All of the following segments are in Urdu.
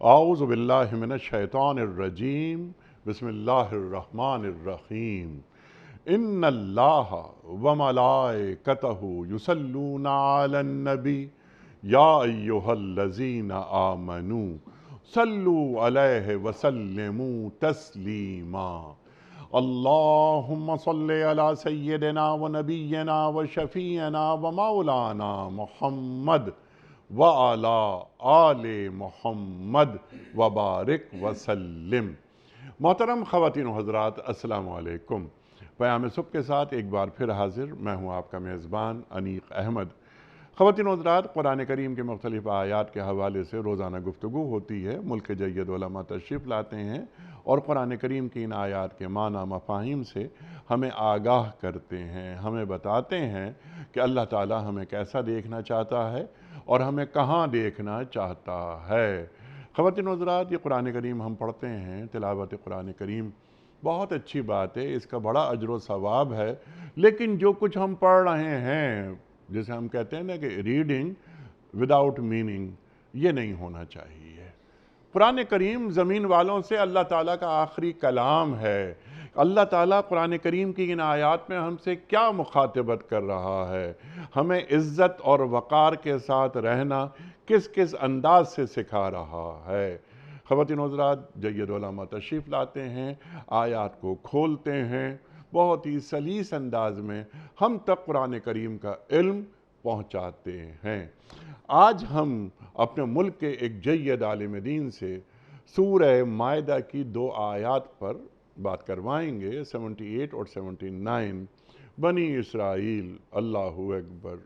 اعوذ باللہ من الشیطان الرجیم بسم اللہ الرحمن الرحیم ان اللہ وملائکتہ یصلون علی النبی یا ایہا الذین آمنوا صلوا علیہ وسلموا تسلیما اللہم صلی علی سیدنا ونبینا وشفیعنا ومولانا محمد وعلی آل محمد وبارک وسلم۔ محترم خواتین و حضرات، السلام علیکم۔ پیام صبح کے ساتھ ایک بار پھر حاضر میں ہوں آپ کا میزبان انیق احمد۔ خواتین و حضرات، قرآن کریم کے مختلف آیات کے حوالے سے روزانہ گفتگو ہوتی ہے۔ ملک کے جید علماء تشریف لاتے ہیں اور قرآن کریم کی ان آیات کے معنی مفاہیم سے ہمیں آگاہ کرتے ہیں، ہمیں بتاتے ہیں کہ اللہ تعالی ہمیں کیسا دیکھنا چاہتا ہے اور ہمیں کہاں دیکھنا چاہتا ہے۔ خواتین و حضرات، یہ قرآن کریم ہم پڑھتے ہیں، تلاوت قرآن کریم بہت اچھی بات ہے، اس کا بڑا اجر و ثواب ہے، لیکن جو کچھ ہم پڑھ رہے ہیں، جسے ہم کہتے ہیں نا کہ ریڈنگ وداؤٹ میننگ، یہ نہیں ہونا چاہیے۔ قرآن کریم زمین والوں سے اللہ تعالیٰ کا آخری کلام ہے۔ اللہ تعالیٰ قرآن کریم کی ان آیات میں ہم سے کیا مخاطبت کر رہا ہے، ہمیں عزت اور وقار کے ساتھ رہنا کس کس انداز سے سکھا رہا ہے۔ خواتین و حضرات، جید علماء تشریف لاتے ہیں، آیات کو کھولتے ہیں، بہت ہی سلیس انداز میں ہم تک قرآن کریم کا علم پہنچاتے ہیں۔ آج ہم اپنے ملک کے ایک جید عالم دین سے سورہ مائدہ کی 2 آیات پر بات کروائیں گے، 78 اور 79۔ بنی اسرائیل، اللہ اکبر،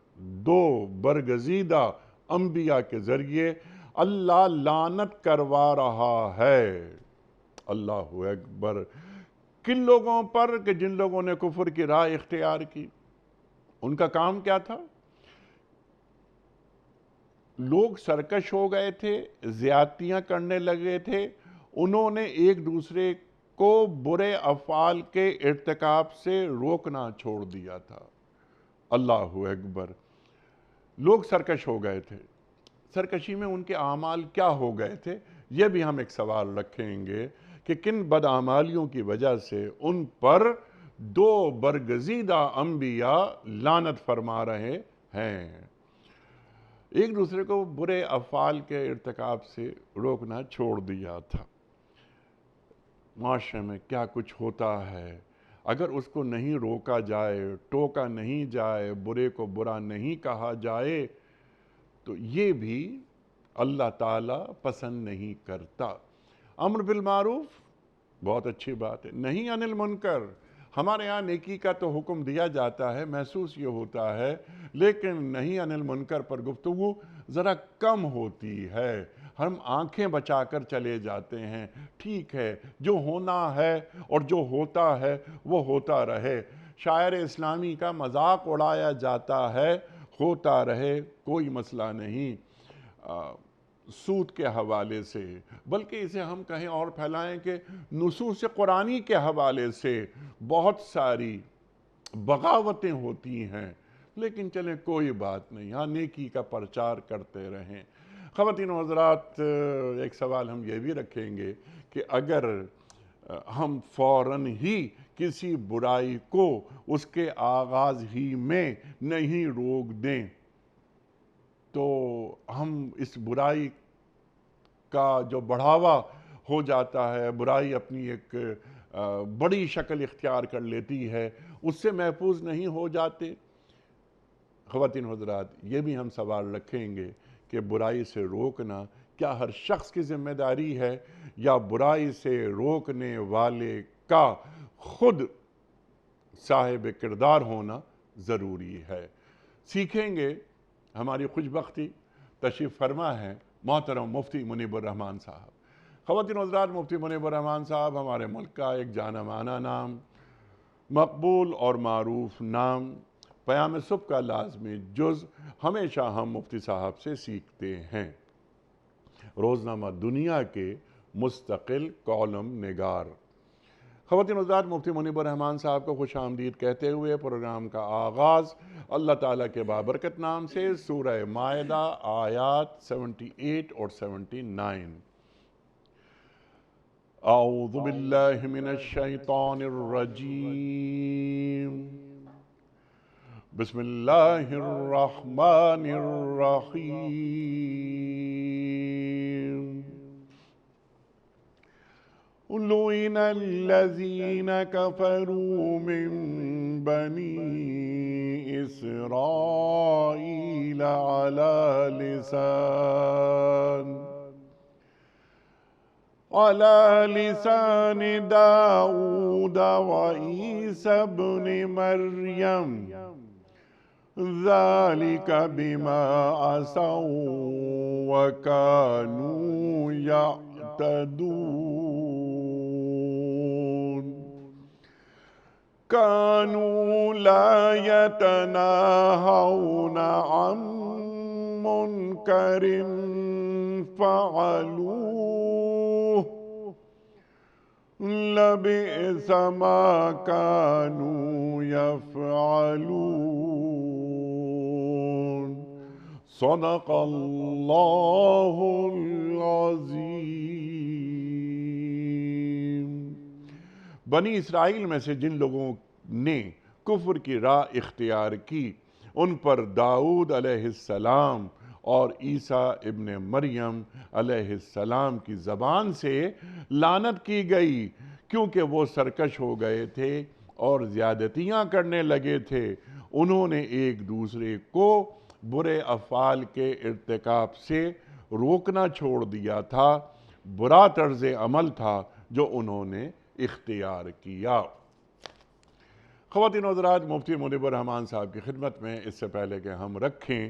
2 برگزیدہ انبیاء کے ذریعے اللہ لعنت کروا رہا ہے۔ اللہ اکبر۔ کن لوگوں پر کہ جن لوگوں نے کفر کی راہ اختیار کی؟ ان کا کام کیا تھا؟ لوگ سرکش ہو گئے تھے، زیادتیاں کرنے لگے تھے، انہوں نے ایک دوسرے کو برے افعال کے ارتکاب سے روکنا چھوڑ دیا تھا۔ اللہ اکبر۔ لوگ سرکش ہو گئے تھے، سرکشی میں ان کے اعمال کیا ہو گئے تھے؟ یہ بھی ہم ایک سوال رکھیں گے کہ کن بدعمالیوں کی وجہ سے ان پر 2 برگزیدہ انبیاء لعنت فرما رہے ہیں۔ ایک دوسرے کو برے افعال کے ارتکاب سے روکنا چھوڑ دیا تھا۔ معاشرے میں کیا کچھ ہوتا ہے، اگر اس کو نہیں روکا جائے، ٹوکا نہیں جائے، برے کو برا نہیں کہا جائے، تو یہ بھی اللہ تعالیٰ پسند نہیں کرتا۔ امر بالمعروف بہت اچھی بات ہے، نہیں عن المنکر، ہمارے یہاں نیکی کا تو حکم دیا جاتا ہے، محسوس یہ ہوتا ہے، لیکن نہیں عن المنکر پر گفتگو ذرا کم ہوتی ہے۔ ہم آنکھیں بچا کر چلے جاتے ہیں، ٹھیک ہے، جو ہونا ہے اور جو ہوتا ہے وہ ہوتا رہے۔ شاعر اسلامی کا مذاق اڑایا جاتا ہے، ہوتا رہے، کوئی مسئلہ نہیں۔ سود کے حوالے سے، بلکہ اسے ہم کہیں اور پھیلائیں کہ نصوص قرآنی کے حوالے سے بہت ساری بغاوتیں ہوتی ہیں، لیکن چلیں کوئی بات نہیں، ہاں نیکی کا پرچار کرتے رہیں۔ خواتین و حضرات، ایک سوال ہم یہ بھی رکھیں گے کہ اگر ہم فوراً ہی کسی برائی کو اس کے آغاز ہی میں نہیں روک دیں تو ہم اس برائی کا جو بڑھاوا ہو جاتا ہے، برائی اپنی ایک بڑی شکل اختیار کر لیتی ہے، اس سے محفوظ نہیں ہو جاتے۔ خواتین و حضرات، یہ بھی ہم سوال رکھیں گے کہ برائی سے روکنا کیا ہر شخص کی ذمہ داری ہے، یا برائی سے روکنے والے کا خود صاحب کردار ہونا ضروری ہے؟ سیکھیں گے۔ ہماری خوش بختی تشریف فرما ہے محترم مفتی منیب الرحمان صاحب۔ خواتین و حضرات، مفتی منیب الرحمان صاحب ہمارے ملک کا ایک جانا مانا نام، مقبول اور معروف نام، پیام صبح کا لازمی جز۔ ہمیشہ ہم مفتی صاحب سے سیکھتے ہیں۔ روزنامہ دنیا کے مستقل کالم نگار۔ خواتین و حضرات، مفتی منیب الرحمان صاحب کو خوش آمدید کہتے ہوئے پروگرام کا آغاز اللہ تعالیٰ کے بابرکت نام سے سورہ مائدہ آیات 78 اور 79۔ اعوذ باللہ من الشیطان الرجیم بسم اللہ الرحمن الرحیم لعن الذین کفروا من بنی اسرائیل على لسان داود وعيسى ابن مريم ذلك بما عصوا وكانوا يعتدون كانوا لا يتناهون عن منكر فعلوه لبئس ما كانوا يفعلون صدق اللہ العظیم۔ بنی اسرائیل میں سے جن لوگوں نے کفر کی راہ اختیار کی ان پر داؤد علیہ السلام اور عیسیٰ ابن مریم علیہ السلام کی زبان سے لعنت کی گئی، کیونکہ وہ سرکش ہو گئے تھے اور زیادتیاں کرنے لگے تھے۔ انہوں نے ایک دوسرے کو برے افعال کے ارتکاب سے روکنا چھوڑ دیا تھا، برا طرز عمل تھا جو انہوں نے اختیار کیا۔ خواتین و حضرات، مفتی منیب الرحمان صاحب کی خدمت میں اس سے پہلے کہ ہم رکھیں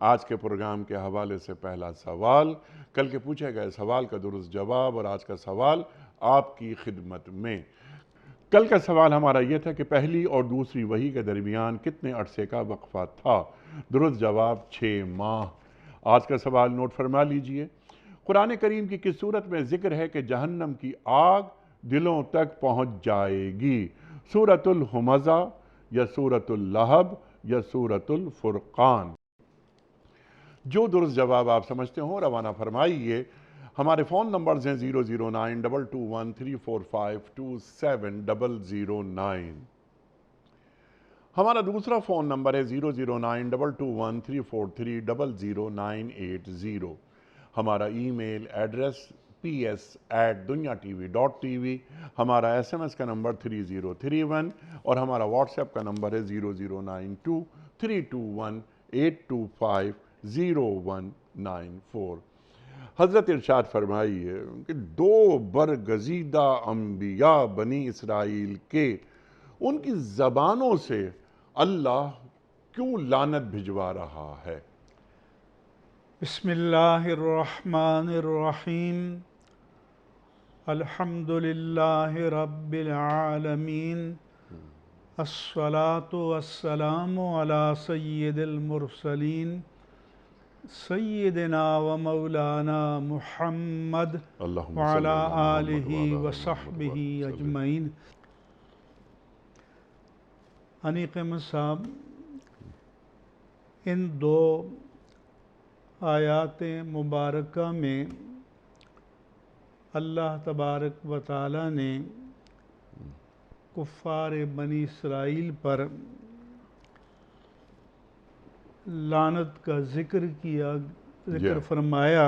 آج کے پروگرام کے حوالے سے پہلا سوال، کل کے پوچھے گئے سوال کا درست جواب اور آج کا سوال آپ کی خدمت میں۔ کل کا سوال ہمارا یہ تھا کہ پہلی اور دوسری وحی کے درمیان کتنے عرصے کا وقفہ تھا؟ درست جواب 6 ماہ۔ آج کا سوال نوٹ فرما لیجئے۔ قرآن کریم کی کس صورت میں ذکر ہے کہ جہنم کی آگ دلوں تک پہنچ جائے گی؟ سورۃ الہمزہ یا سورۃ اللہب یا سورۃ الفرقان؟ جو درست جواب آپ سمجھتے ہوں روانہ فرمائیے۔ ہمارے فون نمبرز ہیں 0092213452709۔ ہمارا دوسرا فون نمبر ہے 009221343000980۔ ہمارا ای میل ایڈریس ps@dunyatv.tv، ہمارا SMS کا نمبر 3031 اور ہمارا واٹس ایپ کا نمبر ہے 009232182500194۔ حضرت ارشاد فرمائیے کہ 2 برگزیدہ انبیاء بنی اسرائیل کے ان کی زبانوں سے اللہ کیوں لعنت بھجوا رہا ہے؟ بسم اللہ الرحمن الرحیم، الحمدللہ رب العالمین، الصلاة والسلام علی سید المرسلین سیدنا و مولانا محمد وعلی آلہ وصحبہ اجمعین۔ انیق احمد صاحب، ان 2 آیات مبارکہ میں اللہ تبارک و تعالی نے کفار بنی اسرائیل پر لعنت کا ذکر فرمایا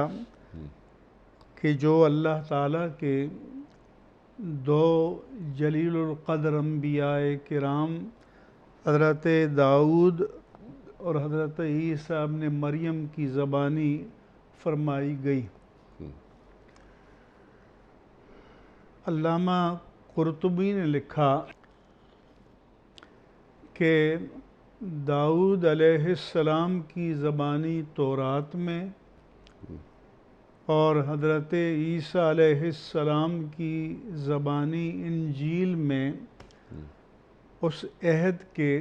کہ جو اللہ تعالیٰ کے 2 جلیل القدر انبیاء کرام حضرت داؤد اور حضرت عیسیٰ ابن مریم کی زبانی فرمائی گئی۔ علامہ قرطبی نے لکھا کہ داؤد علیہ السلام کی زبانی تورات میں اور حضرت عیسیٰ علیہ السلام کی زبانی انجیل میں اس عہد کے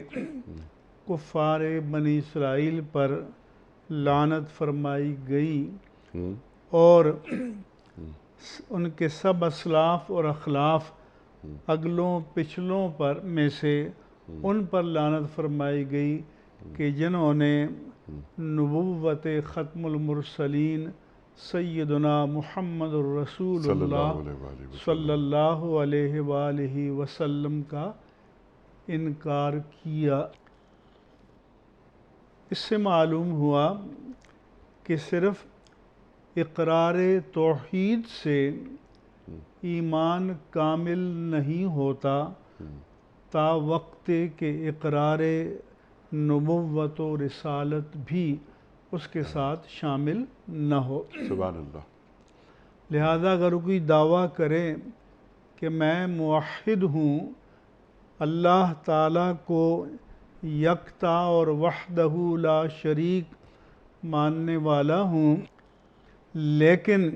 کفار بنی اسرائیل پر لعنت فرمائی گئی اور ان کے سب اسلاف اور اخلاف اگلوں پچھلوں پر میں سے ان پر لعنت فرمائی گئی کہ جنہوں نے نبوت ختم المرسلین سیدنا محمد الرسول صلی اللہ اللہ علیہ وآلہ وسلم. صلی اللہ علیہ وآلہ وسلم کا انکار کیا۔ اس سے معلوم ہوا کہ صرف اقرار توحید سے ایمان کامل نہیں ہوتا تا وقت کہ اقرار نبوت و رسالت بھی اس کے ساتھ شامل نہ ہو۔ سبحان اللہ. لہذا اگر کوئی دعویٰ کرے کہ میں موحد ہوں، اللہ تعالیٰ کو یکتا اور وحدہ لا شریک ماننے والا ہوں، لیکن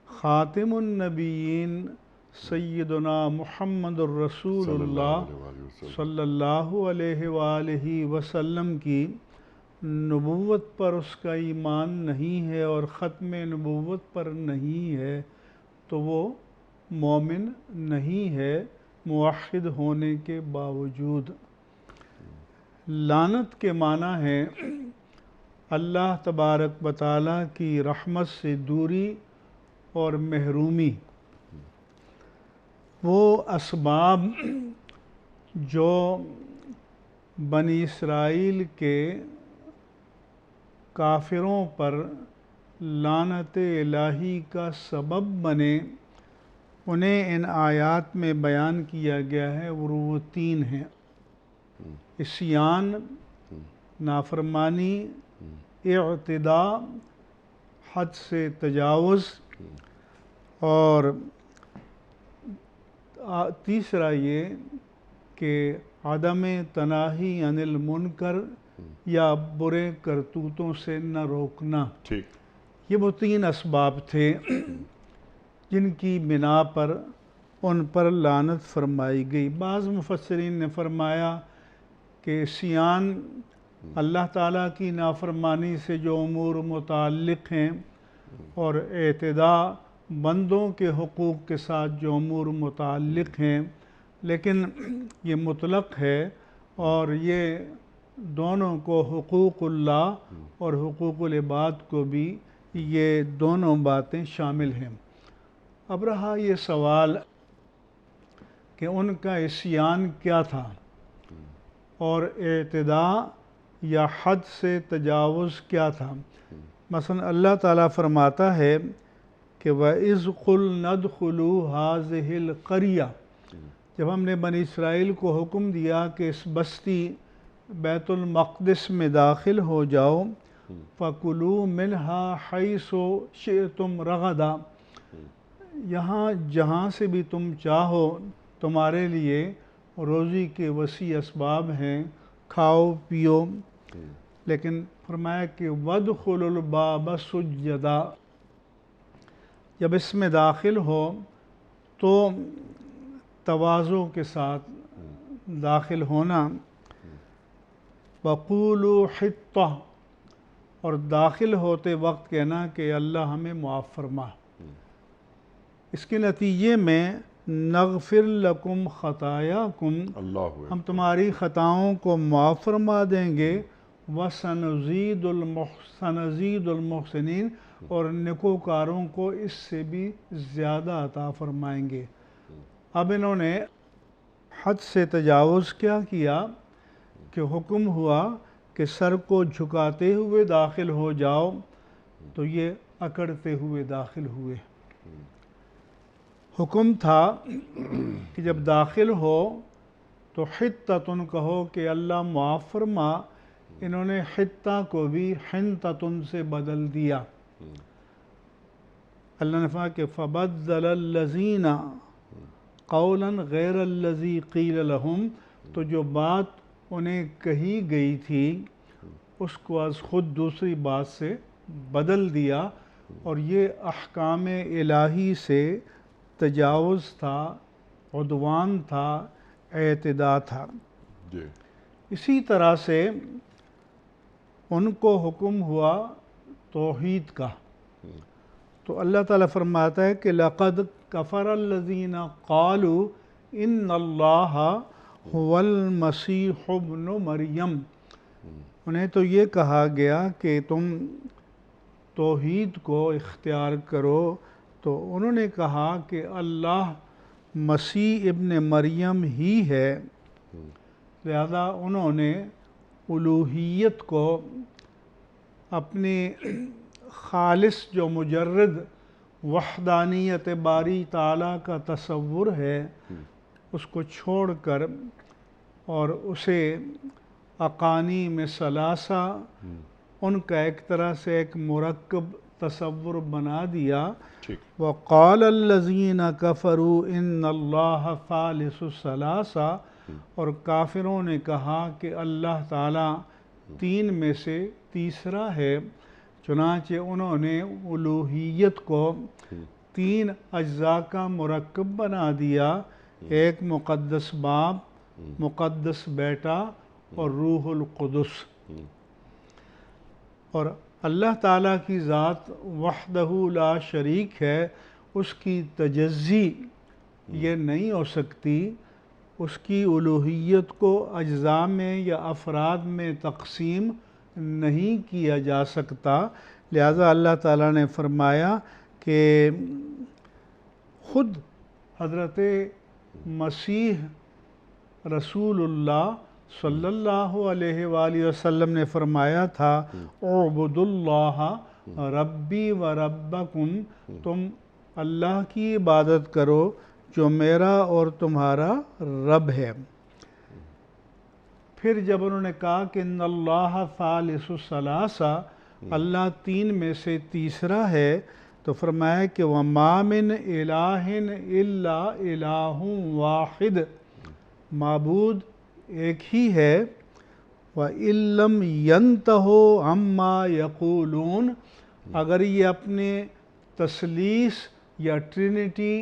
خاتم النبیین سیدنا محمد الرسول صلی اللہ اللہ علیہ وآلہ وسلم. صلی اللہ علیہ وآلہ وسلم کی نبوت پر اس کا ایمان نہیں ہے اور ختم نبوت پر نہیں ہے تو وہ مومن نہیں ہے موحد ہونے کے باوجود۔ لعنت کے معنی ہے اللہ تبارک و تعالیٰ کی رحمت سے دوری اور محرومی۔ وہ اسباب جو بنی اسرائیل کے کافروں پر لعنت الہی کا سبب بنے، انہیں ان آیات میں بیان کیا گیا ہے، اور وہ تین ہیں: عصیان، نافرمانی، اعتداء، حد سے تجاوز، اور تیسرا یہ کہ عدم تناہی عن المنکر یا برے کرتوتوں سے نہ روکنا۔ ٹھیک. یہ وہ تین اسباب تھے جن کی بنا پر ان پر لعنت فرمائی گئی۔ بعض مفسرین نے فرمایا کہ عصیان اللہ تعالیٰ کی نافرمانی سے جو امور متعلق ہیں، اور اعتداء بندوں کے حقوق کے ساتھ جو امور متعلق ہیں، لیکن یہ مطلق ہے اور یہ دونوں کو حقوق اللہ اور حقوق العباد کو بھی یہ دونوں باتیں شامل ہیں۔ اب رہا یہ سوال کہ ان کا عصیان کیا تھا اور اعتداء یا حد سے تجاوز کیا تھا۔ مثلا اللہ تعالیٰ فرماتا ہے کہ وَإِذْ قُلْنَا ادْخُلُوا هَٰذِهِ الْقَرْيَةَ، جب ہم نے بنی اسرائیل کو حکم دیا کہ اس بستی بیت المقدس میں داخل ہو جاؤ، فَكُلُوا مِنْهَا حَيْثُ شِئْتُمْ رَغَدًا، یہاں جہاں سے بھی تم چاہو تمہارے لیے روزی کے وسیع اسباب ہیں، کھاؤ پیو، لیکن فرمایا کہ وَادْخُلُوا الْبَابَ سُجَّدًا، جب اس میں داخل ہو تو تواضع کے ساتھ داخل ہونا۔ وَقُولُوا حِطَّةٌ، اور داخل ہوتے وقت کہنا کہ اللہ ہمیں معاف فرما۔ اس کے نتیجے میں نغفر لکم خطایاکم، اللہ ہم تمہاری خطاؤں کو معاف فرما دیں گے، سنزید المحسنین، اور نیکوکاروں کو اس سے بھی زیادہ عطا فرمائیں گے۔ اب انہوں نے حد سے تجاوز کیا کیا کہ حکم ہوا کہ سر کو جھکاتے ہوئے داخل ہو جاؤ، تو یہ اکڑتے ہوئے داخل ہوئے۔ حکم تھا کہ جب داخل ہو تو حطۃ کہو کہ اللہ معاف فرما، انہوں نے حطہ کو بھی حنطۃ سے بدل دیا۔ اللہ نے فرمایا کہ فَبَدَّلَ الَّذِينَ قَوْلًا غَيْرَ الَّذِي قِيلَ لَهُمْ، تو جو بات انہیں کہی گئی تھی اس کو از خود دوسری بات سے بدل دیا، اور یہ احکام الہی سے تجاوز تھا، عدوان تھا، اعتداء تھا۔ جی. اسی طرح سے ان کو حکم ہوا توحید کا، تو اللہ تعالیٰ فرماتا ہے کہ لَقَدْ كَفَرَ الَّذِينَ قَالُوا إِنَّ اللَّهَ هُوَ الْمَسِيحُ ابْنُ مَرْيَمَ، انہیں تو یہ کہا گیا کہ تم توحید کو اختیار کرو، تو انہوں نے کہا کہ اللہ مسیح ابن مریم ہی ہے، لہذا انہوں نے الوہیت کو اپنے خالص جو مجرد وحدانیت باری تعالیٰ کا تصور ہے اس کو چھوڑ کر اور اسے اقانیم ثلاثہ ان کا ایک طرح سے ایک مرکب تصور بنا دیا۔ وَقَالَ الَّذِينَ كَفَرُوا إِنَّ اللَّهَ ثَالِثُ ثَلَاثَةٍ، اور کافروں نے کہا کہ اللہ تعالیٰ تین میں سے تیسرا ہے۔ چنانچہ انہوں نے الوہیت کو تین اجزاء کا مرکب بنا دیا، ایک مقدس باپ، مقدس بیٹا اور روح القدس۔ اور اللہ تعالیٰ کی ذات وحدہ لا شریک ہے، اس کی تجزی یہ نہیں ہو سکتی، اس کی الوہیت کو اجزاء میں یا افراد میں تقسیم نہیں کیا جا سکتا، لہذا اللہ تعالیٰ نے فرمایا کہ خود حضرت مسیح رسول اللہ صلی اللہ علیہ وآلہ وسلم نے فرمایا تھا اعبدوا اللہ ربی و ربکم، تم اللہ کی عبادت کرو جو میرا اور تمہارا رب ہے۔ پھر جب انہوں نے کہا کہ ان اللہ ثالث ثلاثہ، اللہ تین میں سے تیسرا ہے، تو فرمایا کہ وَمَا مِنْ إِلَٰهٍ إِلَّا إِلَٰهٌ وَاحِدٌ، معبود ایک ہی ہے۔ وَإِن لَّمْ يَنْتَهُوا عَمَّا يَقُولُونَ، اگر یہ اپنے تثلیث یا ٹرینٹی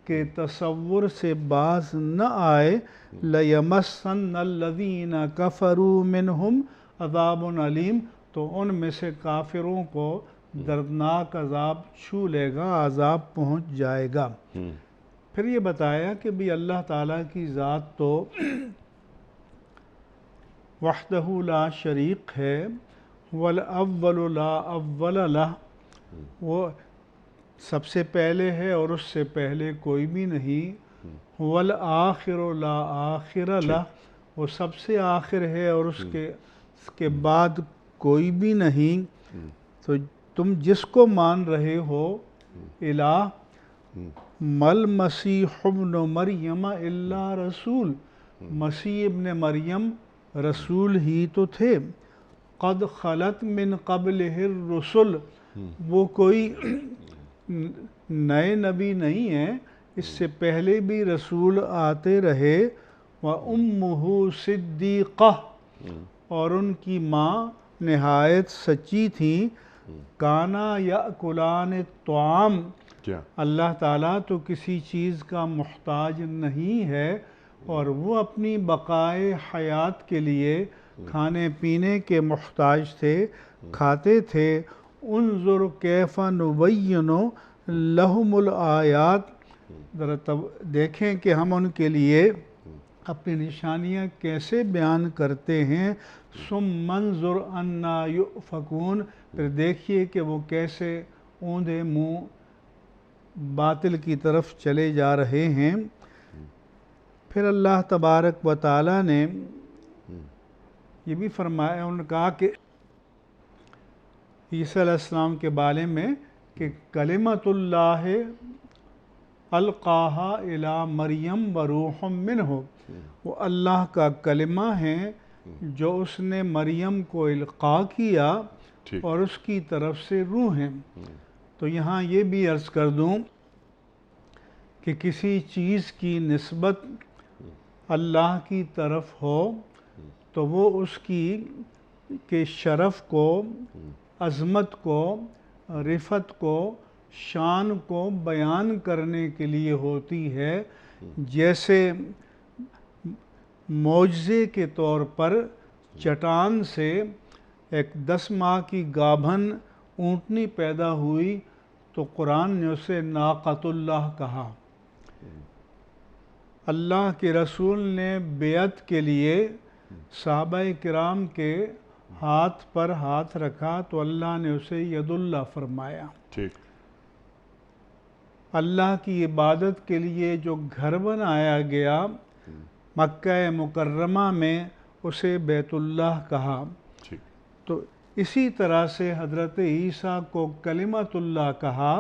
کے تصور سے باز نہ آئے، لَيَمَسَّنَّ الَّذِينَ كَفَرُوا مِنْهُمْ عَذَابٌ أَلِيمٌ، تو ان میں سے کافروں کو دردناک عذاب چھو لے گا، عذاب پہنچ جائے گا۔ پھر یہ بتایا کہ بھی اللہ تعالیٰ کی ذات تو وحدہ لا شریک ہے، وَالْأَوَّلُ لَا أَوَّلَ لَهُ، وہ سب سے پہلے ہے اور اس سے پہلے کوئی بھی نہیں، وَالْآخِرُ لَا آخِرَ لَهُ، وہ سب سے آخر ہے اور اس کے بعد کوئی بھی نہیں۔ تو تم جس کو مان رہے ہو الہ، مل مسیح ابن مریم الا رسول، مسیح ابن مریم رسول ہی تو تھے، قد خلت من قبلہ الرسل، وہ کوئی نئے نبی نہیں ہیں، اس سے پہلے بھی رسول آتے رہے۔ وَأُمُّهُ صِدِّيقَةٌ، اور ان کی ماں نہایت سچی تھیں۔ کانا یأکلان الطعام، اللہ تعالیٰ تو کسی چیز کا محتاج نہیں ہے، اور وہ اپنی بقائے حیات کے لیے کھانے پینے کے محتاج تھے، کھاتے تھے۔ انظر کیف نبین لہم الآیات، ذرا دیکھیں کہ ہم ان کے لیے اپنی نشانیاں کیسے بیان کرتے ہیں۔ ثم انظر انا یؤفکون، پھر دیکھیے کہ وہ کیسے اوندے منہ باطل کی طرف چلے جا رہے ہیں۔ پھر اللہ تبارک و تعالیٰ نے یہ بھی فرمایا، انہوں نے کہا کہ عیسیٰ علیہ السلام کے بارے میں کہ کلمۃ اللہ القاہا الی مریم وروح منہ، وہ اللہ کا کلمہ ہے جو اس نے مریم کو القاء کیا اور اس کی طرف سے روح ہیں۔ تو یہاں یہ بھی عرض کر دوں کہ کسی چیز کی نسبت اللہ کی طرف ہو تو وہ اس کے شرف کو، عظمت کو، رفعت کو، شان کو بیان کرنے کے لیے ہوتی ہے۔ جیسے معجزے کے طور پر چٹان سے ایک 10 ماہ کی گابھن اونٹنی پیدا ہوئی تو قرآن نے اسے ناقۃ اللہ کہا۔ اللہ کے رسول نے بیعت کے لیے صحابہ کرام کے ہاتھ پر ہاتھ رکھا تو اللہ نے اسے ید اللہ فرمایا۔ ٹھیک۔ اللہ کی عبادت کے لیے جو گھر بنایا گیا مکہ مکرمہ میں، اسے بیت اللہ کہا۔ ٹھیک۔ تو اسی طرح سے حضرت عیسیٰ کو کلمۃ اللہ کہا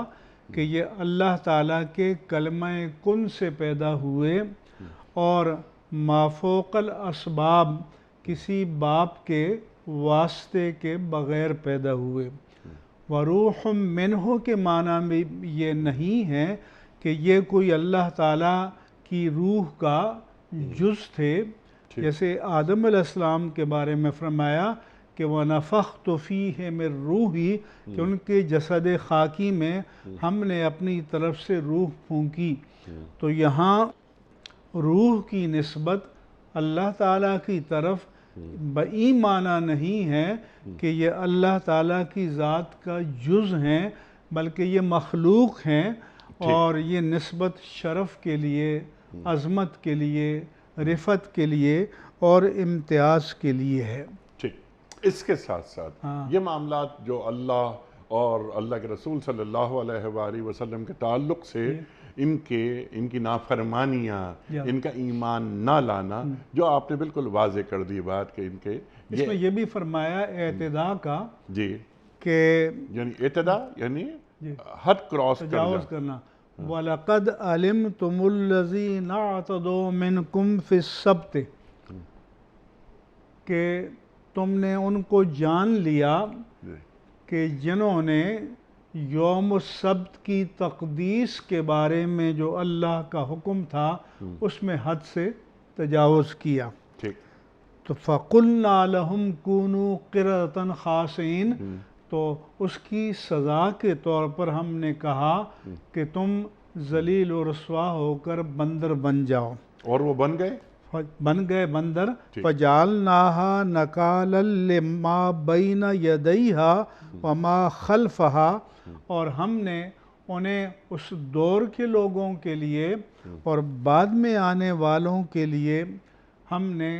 کہ یہ اللہ تعالیٰ کے کلمہ کن سے پیدا ہوئے اور مافوق الاسباب کسی باپ کے واسطے کے بغیر پیدا ہوئے۔ وروح منہ کے معنی میں یہ نہیں ہے کہ یہ کوئی اللہ تعالیٰ کی روح کا جز تھے، جیسے آدم علیہ السلام کے بارے میں فرمایا کہ وَنَفَخْتُ فِيهِ مِن رُوحِي، کہ ان کے جسد خاکی میں ہم نے اپنی طرف سے روح پھونکی۔ تو یہاں روح کی نسبت اللہ تعالیٰ کی طرف بئی معنی نہیں ہے کہ یہ اللہ تعالیٰ کی ذات کا جز ہیں، بلکہ یہ مخلوق ہیں، اور یہ نسبت شرف کے لیے، عظمت کے لیے، رفعت کے لیے اور امتیاز کے لیے ہے۔ ٹھیک۔ اس کے ساتھ ساتھ یہ معاملات جو اللہ اور اللہ کے رسول صلی اللہ علیہ وآلہ وسلم کے تعلق سے ان کی نافرمانیاں، ان کا ایمان نہ لانا، جو آپ نے بالکل واضح کر دی بات کہ ان کے اس میں یہ بھی فرمایا اعتداء کا، جی، کہ یعنی اعتداء یعنی حد کراس تجاوز کرنا۔ وَلَقَدْ عَلِمْتُمُ الَّذِينَ اعْتَدَوْا مِنْكُمْ فِي السَّبْتِ، کہ تم نے ان کو جان لیا کہ جنہوں نے یوم السبت کی تقدیس کے بارے میں جو اللہ کا حکم تھا اس میں حد سے تجاوز کیا۔ تو فَقُلْنَا لَهُمْ كُونُوا قِرَدَةً خَاسِئِينَ، تو اس کی سزا کے طور پر ہم نے کہا کہ تم ذلیل و رسوا ہو کر بندر بن جاؤ، اور وہ بن گئے بندر۔ فَجَعَلْنَاهَا نَكَالًا لِمَّا بَيْنَ يَدَيْهَا وَمَا خَلْفَهَا، اور ہم نے انہیں اس دور کے لوگوں کے لیے اور بعد میں آنے والوں کے لیے ہم نے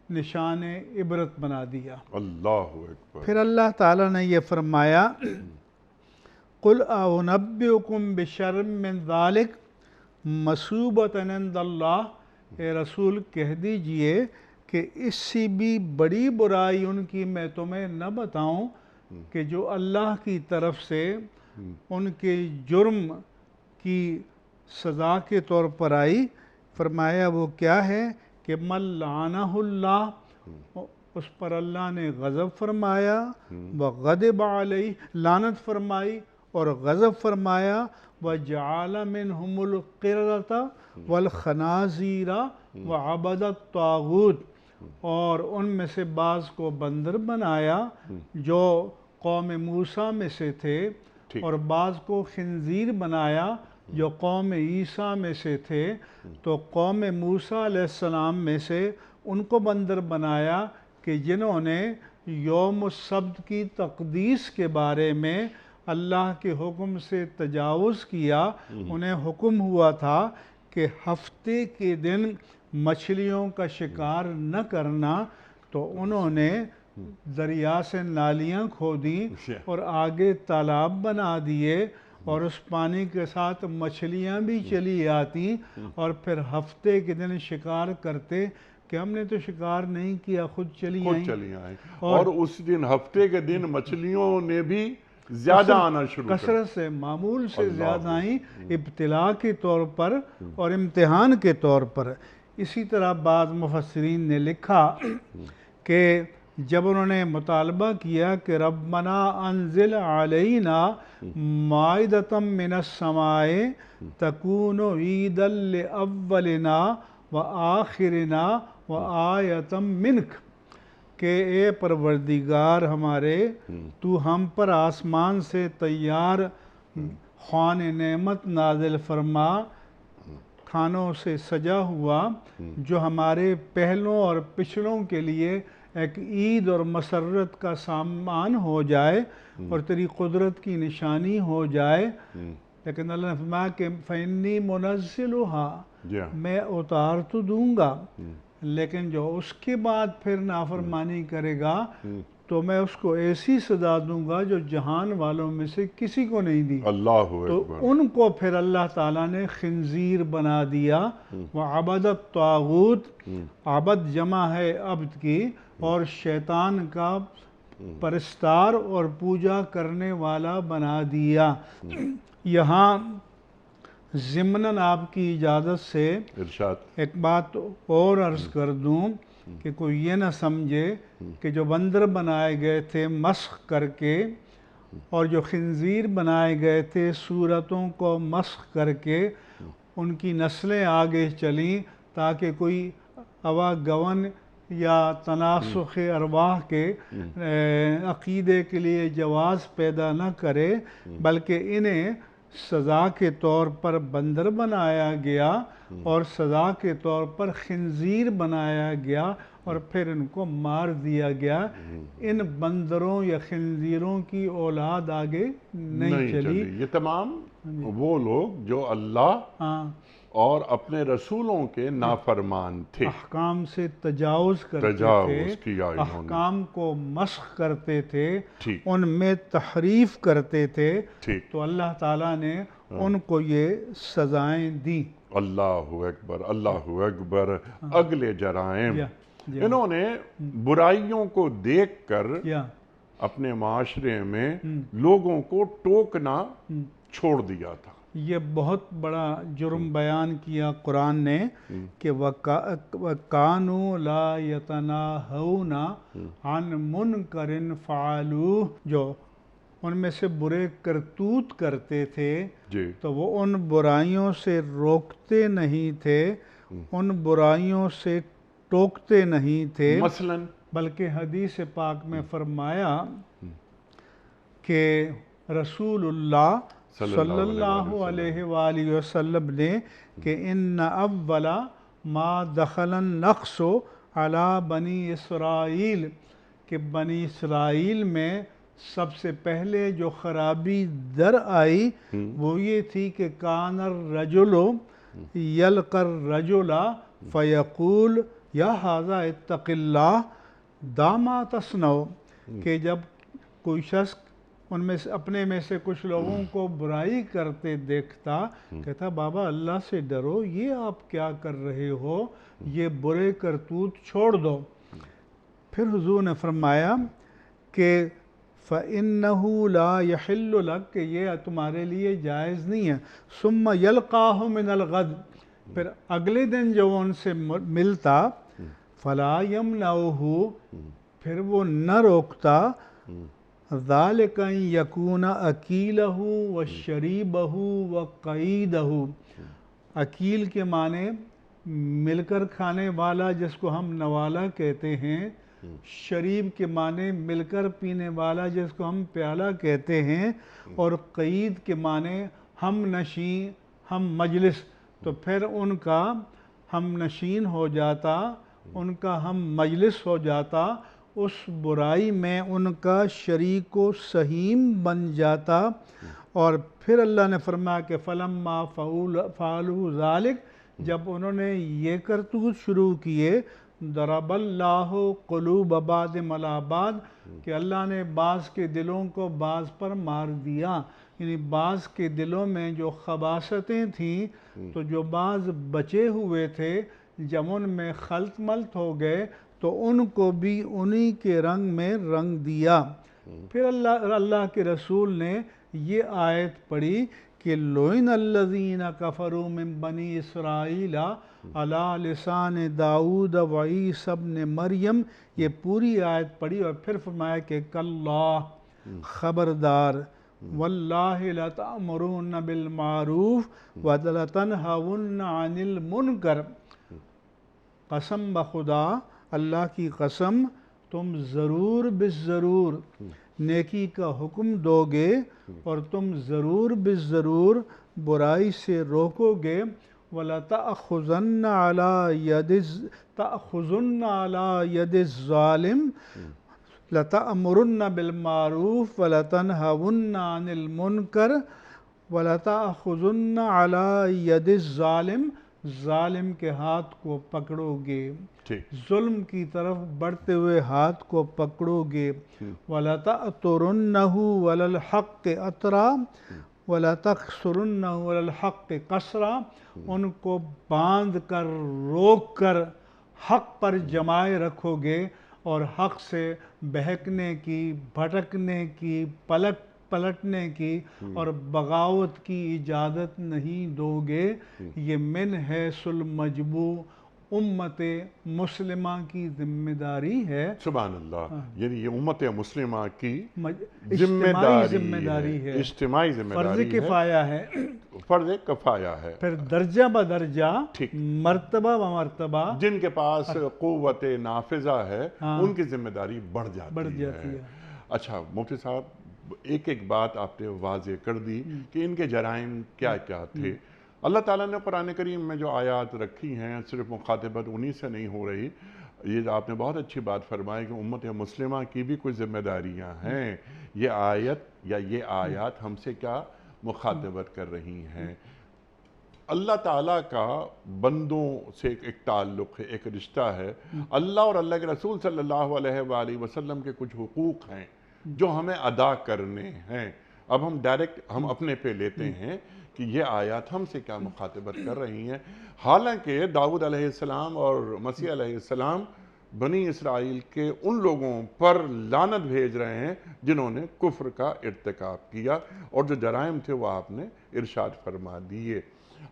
نشان عبرت بنا دیا۔ اللہ اکبر۔ پھر اللہ تعالیٰ نے یہ فرمایا قُلْ أَنُبِّئُكُمْ بِشَرٍّ مِّن ذَلِكَ مَثُوبَةً عِندَ اللَّهِ، اے رسول کہہ دیجئے کہ اس سے بھی بڑی برائی ان کی میں تمہیں نہ بتاؤں کہ جو اللہ کی طرف سے ان کے جرم کی سزا کے طور پر آئی۔ فرمایا وہ کیا ہے کہ مَن لَعَنَهُ اللَّهُ، اس پر اللہ نے غضب فرمایا، وَغَضِبَ عَلَيْهِ، لعنت فرمائی اور غضب فرمایا، وَجَعَلَ مِنْهُمُ الْقِرَدَةَ وَالْخَنَازِيرَ وَعَبَدَ الطَّاغُوتَ، اور ان میں سے بعض کو بندر بنایا جو قوم موسیٰ میں سے تھے، اور بعض کو خنزیر بنایا جو قوم عیسیٰ میں سے تھے۔ تو قوم موسیٰ علیہ السلام میں سے ان کو بندر بنایا کہ جنہوں نے یوم السبت کی تقدیس کے بارے میں اللہ کے حکم سے تجاوز کیا۔ انہیں حکم ہوا تھا کہ ہفتے کے دن مچھلیوں کا شکار نہ کرنا، تو انہوں نے دریا سے نالیاں کھودیں اور آگے تالاب بنا دیے، اور اس پانی کے ساتھ مچھلیاں بھی چلی آتی، اور پھر ہفتے کے دن شکار کرتے کہ ہم نے تو شکار نہیں کیا، خود چلی آئیں، اور اس دن ہفتے کے دن مچھلیوں نے بھی زیادہ آنا شروع کر، کثرت سے، معمول سے زیادہ آئیں، ابتلاء کے طور پر اور امتحان کے طور پر۔ اسی طرح بعض مفسرین نے لکھا کہ جب انہوں نے مطالبہ کیا کہ ربنا انزل علینا مائدۃ من السماء تکون عیدا لاولنا وآخرنا وآیۃ منک، کہ اے پروردگار ہمارے، تو ہم پر آسمان سے تیار خوان نعمت نازل فرما، کھانوں سے سجا ہوا، جو ہمارے پہلوں اور پچھلوں کے لیے ایک عید اور مسرت کا سامان ہو جائے اور تیری قدرت کی نشانی ہو جائے۔ لیکن اللہ نے فرمایا کہ فَإِنِّي مُنَزِّلُهَا، میں اتار تو دوں گا، لیکن جو اس کے بعد پھر نافرمانی کرے گا تو میں اس کو ایسی سزا دوں گا جو جہان والوں میں سے کسی کو نہیں دی۔ اللہ تو اکبر۔ ان کو پھر اللہ تعالیٰ نے خنزیر بنا دیا۔ وعبد الطاغوت، عبد جمع ہے عبد کی، اور شیطان کا پرستار اور پوجا کرنے والا بنا دیا۔ یہاں ضمناً آپ کی اجازت سے ارشاد۔ ایک بات اور عرض کر دوں کہ کوئی یہ نہ سمجھے کہ جو بندر بنائے گئے تھے مسخ کر کے، اور جو خنزیر بنائے گئے تھے صورتوں کو مسخ کر کے، ان کی نسلیں آگے چلیں تاکہ کوئی اوا گون یا تناسخ ارواح کے عقیدے کے لیے جواز پیدا نہ کرے، بلکہ انہیں سزا کے طور پر بندر بنایا گیا اور سزا کے طور پر خنزیر بنایا گیا، اور پھر ان کو مار دیا گیا۔ ان بندروں یا خنزیروں کی اولاد آگے نہیں چلی۔ یہ تمام وہ لوگ جو اللہ اور اپنے رسولوں کے نافرمان تھے، احکام سے تجاوز کرتے تجاوز تھے، کیا انہوں نے، احکام کو مسخ کرتے تھے، ٹھیک ان میں تحریف کرتے تھے، ٹھیک۔ تو اللہ تعالیٰ نے ان کو یہ سزائیں دیں۔ اللہ اکبر، اللہ اکبر۔ اگلے جرائم، یا انہوں نے برائیوں کو دیکھ کر یا اپنے معاشرے میں لوگوں کو ٹوکنا چھوڑ دیا تھا۔ یہ بہت بڑا جرم بیان کیا قرآن نے کہ وَكَانُوا لَا يَتَنَاهَوْنَ عَنْ مُنْكَرٍ فَعَلُوهُ، جو ان میں سے برے کرتوت کرتے تھے جی، تو وہ ان برائیوں سے روکتے نہیں تھے، ان برائیوں سے ٹوکتے نہیں تھے، مثلاً بلکہ حدیث پاک میں فرمایا کہ رسول اللہ صلی اللہ علیہ وآلہ وسلم نے کہ ان اول ما دخل النقص علی بنی اسرائیل، کہ بنی اسرائیل میں سب سے پہلے جو خرابی در آئی وہ یہ تھی کہ کان الرجل یلقی الرجل فیقول یا ھذا اتق اللہ دع ما تصنع، کہ جب کوئی شخص ان میں سے اپنے میں سے کچھ لوگوں کو برائی کرتے دیکھتا، کہتا بابا اللہ سے ڈرو، یہ آپ کیا کر رہے ہو، یہ برے کرتوت چھوڑ دو۔ پھر حضور نے فرمایا کہ فَإِنَّهُ لَا يَحِلُّ لَكَ، کہ یہ تمہارے لیے جائز نہیں ہے۔ ثُمَّ يَلْقَاهُ مِنَ الْغَدِ، پھر اگلے دن جو ان سے ملتا، فَلَا يَمْنَعُهُ، پھر وہ نہ روکتا، ذَلِكَ أَن يَكُونَ أَكِيلَهُ وَشَرِيبَهُ وَقَعِيدَهُ۔ اکیل کے معنی مل کر کھانے والا جس کو ہم نوالا کہتے ہیں، شریب کے معنی مل کر پینے والا جس کو ہم پیالہ کہتے ہیں، اور قعید کے معنی ہم نشین، ہم مجلس، تو پھر ان کا ہم نشین ہو جاتا، ان کا ہم مجلس ہو جاتا، اس برائی میں ان کا شریک و سہیم بن جاتا۔ اور پھر اللہ نے فرمایا کہ فَلَمَّا فَعَلُوا ذَلِكَ، جب انہوں نے یہ کرتوت شروع کیے، ضَرَبَ اللَّهُ قُلُوبَ بَعْضِهِمْ عَلَىٰ بَعْضٍ، کہ اللہ نے بعض کے دلوں کو بعض پر مار دیا، یعنی بعض کے دلوں میں جو خباثتیں تھیں، تو جو بعض بچے ہوئے تھے جب ان میں خلط ملط ہو گئے تو ان کو بھی انہی کے رنگ میں رنگ دیا۔ پھر اللہ کے رسول نے یہ آیت پڑھی کہ لُعِنَ الَّذِينَ كَفَرُوا مِن بَنِي إِسْرَائِيلَ عَلَىٰ لِسَانِ داؤد وعیسی ابن مریم، یہ پوری آیت پڑھی، اور پھر فرمایا کہ کاللہ، خبردار، واللہ لَتَأْمُرُنَّ بِالْمَعْرُوفِ وَلَتَنْهَوُنَّ عَنِ الْمُنْکَرِ، قسم بخدا، اللہ کی قسم، تم ضرور بالضرور نیکی کا حکم دو گے، اور تم ضرور بالضرور برائی سے روکو گے، وَلَتَأْخُذَنَّ عَلَىٰ يَدِ الظَّالِمِ، لَتَأْمُرُنَّ بِالْمَعْرُوفِ وَلَتَنْهَوُنَّ عَنِ الْمُنْکَرِ وَلَتَأْخُذُنَّ عَلَىٰ يَدِ الظَّالِمِ، ظالم کے ہاتھ کو پکڑو گے، ٹھیک، ظلم کی طرف بڑھتے ہوئے ہاتھ کو پکڑو گے، وَلَتَأْتُرُنَّهُ وَلَا الْحَقِّ أَتْرًا وَلَا تَقْصُرُنَّهُ وَلَا الْحَقِّ قَصْرًا، ان کو باندھ کر روک کر حق پر جمائے رکھو گے، اور حق سے بہکنے کی، بھٹکنے کی، پلٹنے کی اور بغاوت کی اجازت نہیں دو گے۔ یہ من حیث المجموع امت مسلمہ کی ذمہ داری ہے، سبحان اللہ، یعنی یہ امت مسلمہ کی ذمہ اجتماعی داری ذمہ داری ہے، اجتماعی ذمہ فرض داری ہے، کفایہ ہے، فرض کفایہ ہے۔ پھر درجہ بدرجہ، ٹھیک، مرتبہ بمرتبہ جن کے پاس قوت نافذہ ہے ہاں، ان کی ذمہ داری بڑھ جاتی ہے۔ ہے۔ اچھا مفتی صاحب، ایک ایک بات آپ نے واضح کر دی کہ ان کے جرائم کیا کیا تھے۔ اللہ تعالیٰ نے قرآن کریم میں جو آیات رکھی ہیں صرف مخاطبت انہی سے نہیں ہو رہی، یہ آپ نے بہت اچھی بات فرمائی کہ امت مسلمہ کی بھی کچھ ذمہ داریاں ہیں۔ یہ آیت یا یہ آیات ہم سے کیا مخاطبت کر رہی ہیں؟ اللہ تعالیٰ کا بندوں سے ایک تعلق ہے، ایک رشتہ ہے۔ اللہ اور اللہ کے رسول صلی اللہ علیہ وآلہ وسلم کے کچھ حقوق ہیں جو ہمیں ادا کرنے ہیں۔ اب ہم ڈائریکٹ ہم اپنے پہ لیتے ہیں کہ یہ آیات ہم سے کیا مخاطبت کر رہی ہیں، حالانکہ داؤد علیہ السلام اور مسیح علیہ السلام بنی اسرائیل کے ان لوگوں پر لعنت بھیج رہے ہیں جنہوں نے کفر کا ارتکاب کیا، اور جو جرائم تھے وہ آپ نے ارشاد فرما دیے۔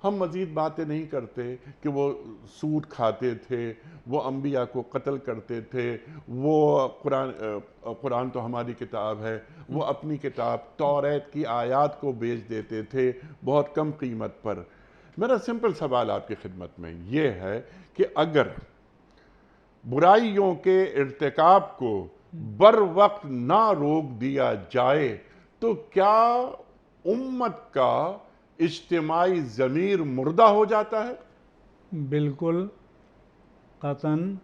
ہم مزید باتیں نہیں کرتے کہ وہ سود کھاتے تھے، وہ انبیاء کو قتل کرتے تھے، وہ قرآن تو ہماری کتاب ہے، وہ اپنی کتاب توریت کی آیات کو بیچ دیتے تھے بہت کم قیمت پر۔ میرا سمپل سوال آپ کی خدمت میں یہ ہے کہ اگر برائیوں کے ارتکاب کو بر وقت نہ روک دیا جائے تو کیا امت کا اجتماعی ضمیر مردہ ہو جاتا ہے؟ بالکل، قطعاً،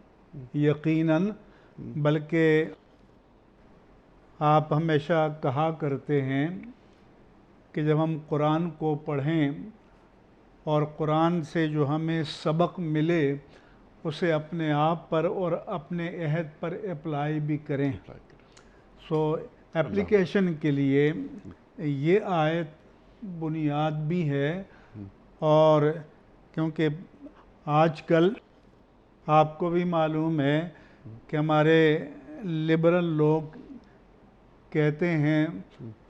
یقیناً، بلکہ آپ ہمیشہ کہا کرتے ہیں کہ جب ہم قرآن کو پڑھیں اور قرآن سے جو ہمیں سبق ملے اسے اپنے آپ پر اور اپنے عہد پر اپلائی بھی کریں۔ سو اپلیکیشن کے لیے یہ آیت بنیاد بھی ہے، اور کیونکہ آج کل آپ کو بھی معلوم ہے کہ ہمارے لبرل لوگ کہتے ہیں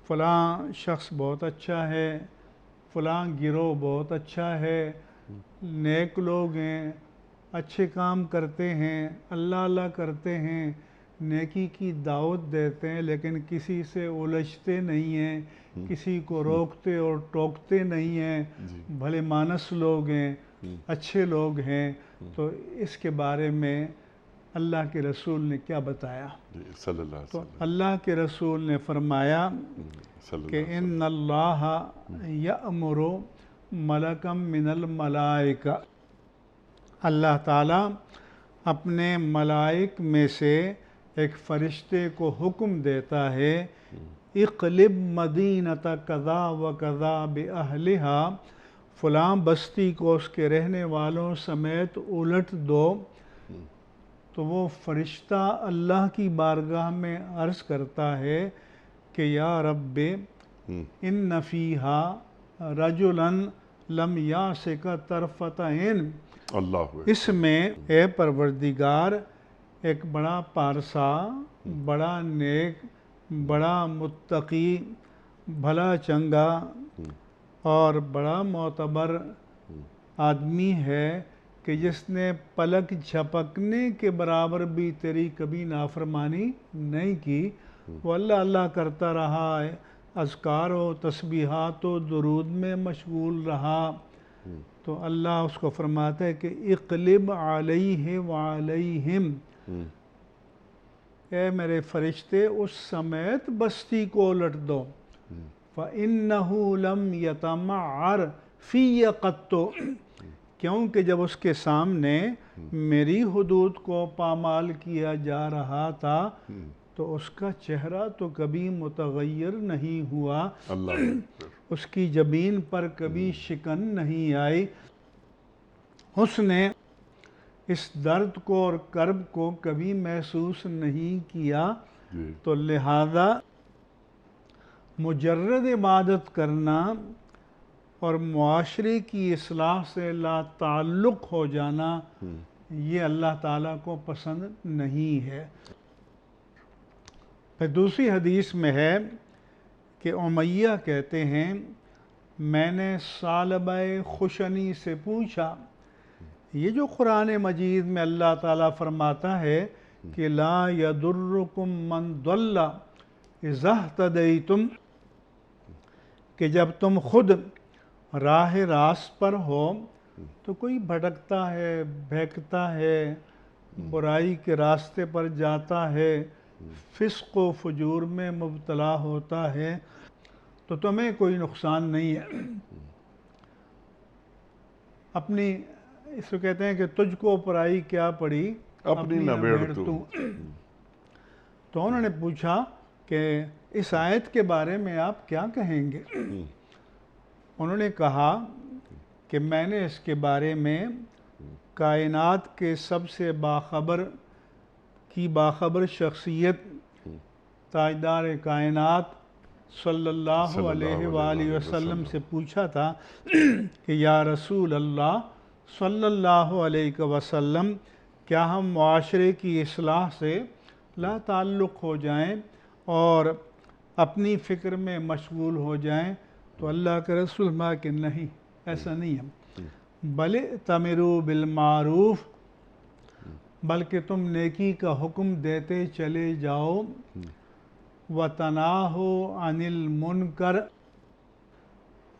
فلاں شخص بہت اچھا ہے، فلاں گروہ بہت اچھا ہے، نیک لوگ ہیں، اچھے کام کرتے ہیں، اللہ اللہ کرتے ہیں، نیکی کی دعوت دیتے ہیں، لیکن کسی سے الجھتے نہیں ہیں، کسی کو روکتے اور ٹوکتے نہیں ہیں، بھلے مانس لوگ ہیں، اچھے لوگ ہیں۔ تو اس کے بارے میں اللہ کے رسول نے کیا بتایا؟ صلی اللہ علیہ تو وسلم اللہ کے رسول نے فرمایا کہ ان اللہ یأمر ملکم من الملائکہ، اللہ تعالیٰ اپنے ملائک میں سے ایک فرشتے کو حکم دیتا ہے، اقلب مدینۃ کذا و کذا باہلہا، فلاں بستی کو اس کے رہنے والوں سمیت الٹ دو۔ تو وہ فرشتہ اللہ کی بارگاہ میں عرض کرتا ہے کہ یا رب ان فیہا رجلا لم یاسک طرفۃ عین، اس میں اے پروردگار ایک بڑا پارسا، بڑا نیک، بڑا متقی، بھلا چنگا اور بڑا معتبر آدمی ہے کہ جس نے پلک جھپکنے کے برابر بھی تیری کبھی نافرمانی نہیں کی، وہ اللہ اللہ کرتا رہا ہے، اذکار و تسبیحات و درود میں مشغول رہا، تو اللہ اس کو فرماتا ہے کہ اقلب علیہ وعلیہم، اے میرے فرشتے اس سمیت بستی کو الٹ دو، فَإِنَّهُ لَمْ يَتَمَعَّرْ فِيَّ قَطُّ، کیونکہ جب اس کے سامنے میری حدود کو پامال کیا جا رہا تھا تو اس کا چہرہ تو کبھی متغیر نہیں ہوا، اس کی جبین پر کبھی شکن نہیں آئی۔ اس نے اس درد کو اور کرب کو کبھی محسوس نہیں کیا، جی تو لہذا مجرد عبادت کرنا اور معاشرے کی اصلاح سے لا تعلق ہو جانا یہ اللہ تعالیٰ کو پسند نہیں ہے۔ پھر دوسری حدیث میں ہے کہ امیہ کہتے ہیں میں نے ثعلبہ خشنی سے پوچھا، یہ جو قرآن مجید میں اللہ تعالیٰ فرماتا ہے کہ لا یضرکم من ضل اذا اہتدیتم، کہ جب تم خود راہ راست پر ہو تو کوئی بھٹکتا ہے، بہکتا ہے، برائی کے راستے پر جاتا ہے، فسق و فجور میں مبتلا ہوتا ہے، تو تمہیں کوئی نقصان نہیں ہے۔ اپنی اس کو کہتے ہیں کہ تجھ کو پرائی کیا پڑی، اپنی نہ بیڑ تو۔ تو انہوں نے پوچھا کہ اس آیت کے بارے میں آپ کیا کہیں گے؟ انہوں نے کہا کہ میں نے اس کے بارے میں کائنات کے سب سے باخبر شخصیت تاجدار کائنات صلی اللہ علیہ وآلہ وسلم سے پوچھا تھا کہ یا رسول اللہ صلی اللہ علیہ وسلم، کیا ہم معاشرے کی اصلاح سے لا تعلق ہو جائیں اور اپنی فکر میں مشغول ہو جائیں؟ تو اللہ کے رسول فرمایا کہ نہیں، ایسا نہیں ہے، بل ائتمروا بالمعروف، بلکہ تم نیکی کا حکم دیتے چلے جاؤ، وتناہوا عن المنکر،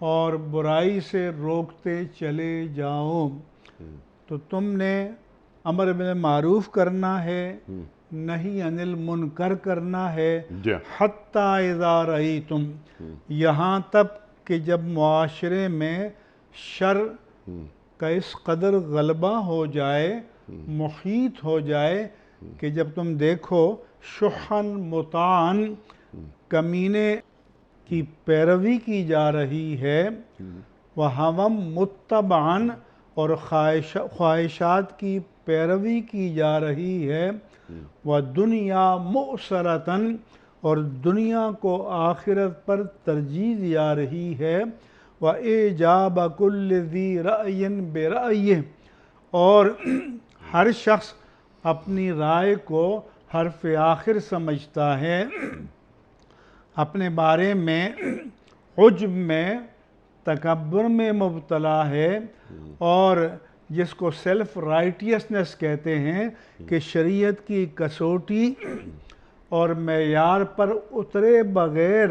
اور برائی سے روکتے چلے جاؤ۔ تو تم نے امر بالمعروف کرنا ہے، نہیں عن المنکر کرنا ہے، حتی اذا رأیتم، یہاں تک کہ جب معاشرے میں شر کا اس قدر غلبہ ہو جائے، محیط ہو جائے کہ جب تم دیکھو شحًا مطاعًا، کمینے کی پیروی کی جا رہی ہے، وہوًا متبعًا، اور خواہشات کی پیروی کی جا رہی ہے، وَدُنْيَا مُؤْثَرَةً، اور دنیا کو آخرت پر ترجیح دیا رہی ہے، وَإِجَابَ كُلِّ ذِي رَأْيٍ بِرَأْيِهِ، اور ہر شخص اپنی رائے کو حرف آخر سمجھتا ہے، اپنے بارے میں عجب میں، تکبر میں مبتلا ہے، اور جس کو سیلف رائٹیسنس کہتے ہیں کہ شریعت کی کسوٹی اور معیار پر اترے بغیر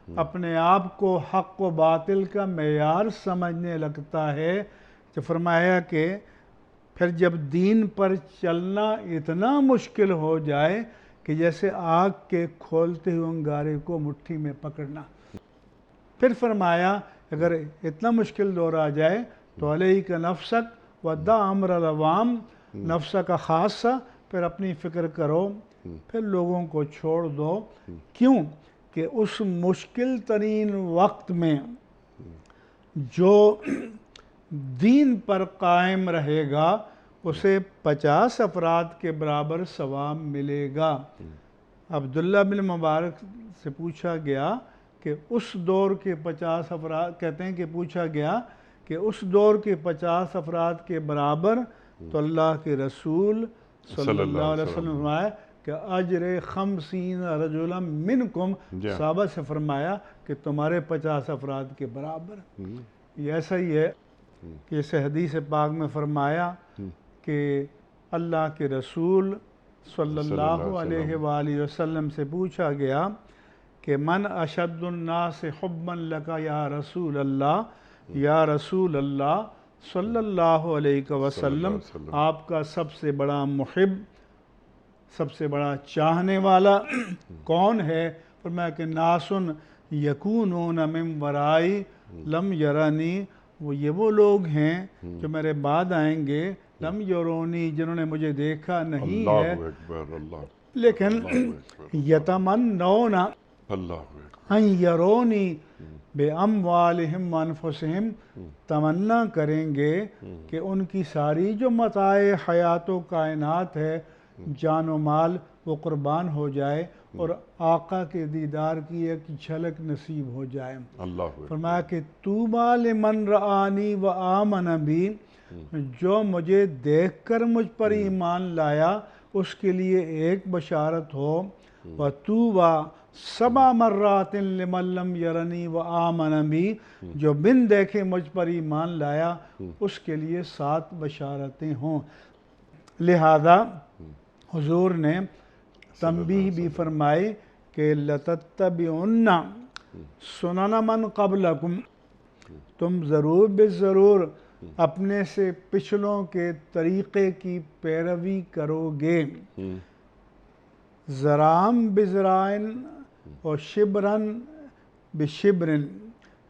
اپنے آپ کو حق و باطل کا معیار سمجھنے لگتا ہے۔ تو فرمایا کہ پھر جب دین پر چلنا اتنا مشکل ہو جائے کہ جیسے آگ کے کھولتے ہوئے انگارے کو مٹھی میں پکڑنا، پھر فرمایا اگر اتنا مشکل دور آ جائے تو علیک نفسک ودع امر العوام، نفس کا خاصہ، پھر اپنی فکر کرو، پھر لوگوں کو چھوڑ دو۔ کیوں کہ اس مشکل ترین وقت میں جو دین پر قائم رہے گا اسے 50 افراد کے برابر ثواب ملے گا۔ عبداللہ بن مبارک سے پوچھا گیا کہ اس دور کے 50 افراد، کہتے ہیں کہ پوچھا گیا کہ اس دور کے 50 افراد کے برابر، تو اللہ کے رسول صلی اللہ علیہ وسلم فرمایا کہ اجر 50 رجلا منکم، صحابہ سے فرمایا کہ تمہارے 50 افراد کے برابر۔ یہ ایسا ہی ہے کہ جیسے حدیث پاک میں فرمایا کہ اللہ کے رسول صلی اللہ علیہ وآلہ وسلم سے پوچھا گیا کہ من اشد الناس حبا لک یا رسول اللہ، یا رسول اللہ صلی اللہ علیہ وسلم، آپ کا سب سے بڑا محب، سب سے بڑا چاہنے والا کون ہے؟ فرمایا کہ ناسن یکونون من ورائی لم یرانی، وہ لوگ ہیں جو میرے بعد آئیں گے، لم یرونی، جنہوں نے مجھے دیکھا نہیں ہے، لیکن یتمنون اللہ ان یرونی بے اموالہم وانفسہم، تمنا کریں گے کہ ان کی ساری جو متاع حیات و کائنات ہے، جان و مال، وہ قربان ہو جائے اور آقا کے دیدار کی ایک جھلک نصیب ہو جائے۔ اللہ فرمایا کہ طوبیٰ لمن رآنی و آمن بی، جو مجھے دیکھ کر مجھ پر ایمان لایا اس کے لیے ایک بشارت ہو، وطوبیٰ سبع مرات لمن لم یرنی و آمن بی، جو بن دیکھے مجھ پر ایمان لایا اس کے لیے 7 بشارتیں ہوں۔ لہذا حضور نے تنبیہ بھی فرمائی کہ لَتَتَّبِعُنَّ سُنَنَ مَنْ قَبْلَكُمْ، تم ضرور بے ضرور اپنے سے پچھلوں کے طریقے کی پیروی کرو گے، ذراعًا بذراع و شبراً بشبر،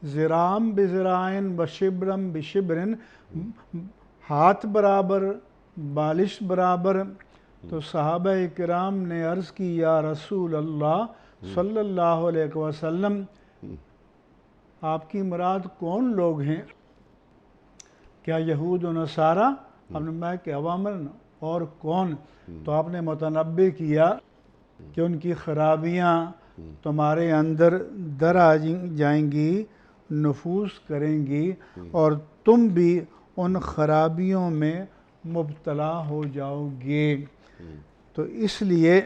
ذراعًا بذراع و شبراً بشبر، ہاتھ برابر بالش برابر۔ تو صحابہ کرام نے عرض کی یا رسول اللہ صلی اللہ علیہ وسلم، آپ کی مراد کون لوگ ہیں؟ کیا یہود و نصارہ؟ آپ نے فرمایا کہ عواماً، اور کون؟ تو آپ نے متنبہ کیا کہ ان کی خرابیاں تمہارے اندر در آ جائیں گی، نفوذ کریں گی، اور تم بھی ان خرابیوں میں مبتلا ہو جاؤ گے۔ تو اس لیے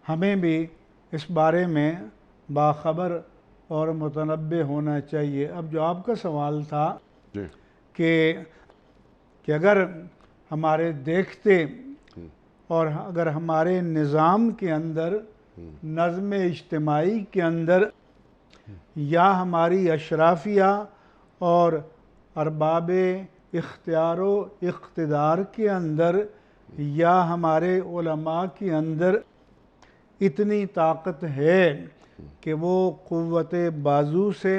ہمیں بھی اس بارے میں باخبر اور متنبہ ہونا چاہیے۔ اب جو آپ کا سوال تھا کہ اگر ہمارے دیکھتے اور اگر ہمارے نظام کے اندر، نظم اجتماعی کے اندر، یا ہماری اشرافیہ اور ارباب اختیار و اقتدار کے اندر، یا ہمارے علماء کے اندر اتنی طاقت ہے کہ وہ قوت بازو سے